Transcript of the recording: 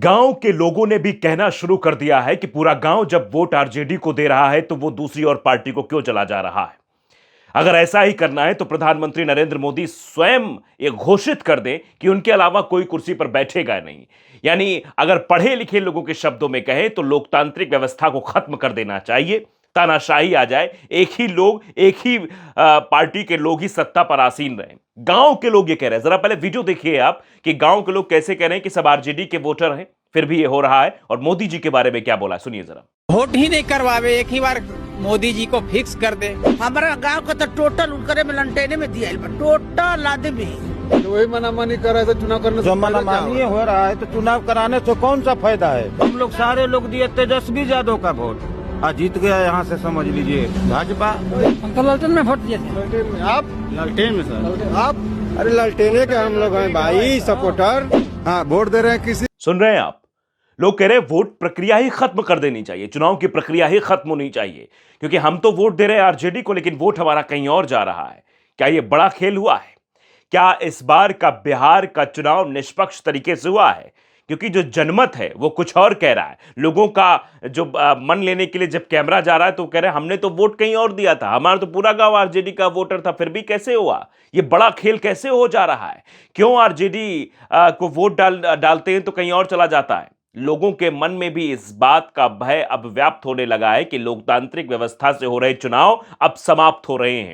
गांव के लोगों ने भी कहना शुरू कर दिया है कि पूरा गांव जब वोट आरजेडी को दे रहा है तो वो दूसरी और पार्टी को क्यों चला जा रहा है। अगर ऐसा ही करना है तो प्रधानमंत्री नरेंद्र मोदी स्वयं ये घोषित कर दें कि उनके अलावा कोई कुर्सी पर बैठेगा नहीं। यानी अगर पढ़े लिखे लोगों के शब्दों में कहें तो लोकतांत्रिक व्यवस्था को खत्म कर देना चाहिए, तानाशाही आ जाए, एक ही लोग, एक ही पार्टी के लोग ही सत्ता पर आसीन रहे। गांव के लोग ये कह रहे हैं। जरा पहले वीडियो देखिए आप कि गांव के लोग कैसे कह रहे हैं कि सब आरजेडी के वोटर हैं, फिर भी ये हो रहा है। और मोदी जी के बारे में क्या बोला, सुनिए जरा। वोट ही नहीं करवावे, एक ही बार मोदी जी को फिक्स कर दे। हमारा गांव का तो टोटल उनकरे में लंटेने में दिया है, टोटल आदमी तो वही मनामानी कर रहे थे चुनाव करने जो मनामानी हो रहा है तो चुनाव कराने से कौन सा फायदा है। हम लोग सारे लोग दिए तेजस्वी यादव का वोट, आज जीत गया यहाँ से, समझ लीजिए भाजपा। हम तो लालटेन में वोट दिए थे। आप लालटेन में सर आप अरे लालटेने के हम लोग हैं भाई, सपोर्टर। हाँ, वोट दे रहे हैं किसी। सुन रहे हैं आप, लोग कह रहे हैं वोट प्रक्रिया ही खत्म कर देनी चाहिए, चुनाव की प्रक्रिया ही खत्म होनी चाहिए, क्योंकि हम तो वोट दे रहे हैं आरजेडी को लेकिन वोट हमारा कहीं और जा रहा है। क्या यह बड़ा खेल हुआ है? क्या इस बार का बिहार का चुनाव निष्पक्ष तरीके से हुआ है? क्योंकि जो जनमत है वो कुछ और कह रहा है। लोगों का जो मन लेने के लिए जब कैमरा जा रहा है तो कह रहे हैं हमने तो वोट कहीं और दिया था, हमारा तो पूरा गांव आरजेडी का वोटर था, फिर भी कैसे हुआ? ये बड़ा खेल कैसे हो जा रहा है? क्यों आरजेडी को वोट डालते हैं तो कहीं और चला जाता है? लोगों के मन में भी इस बात का भय अब व्याप्त होने लगा है कि लोकतांत्रिक व्यवस्था से हो रहे चुनाव अब समाप्त हो रहे हैं।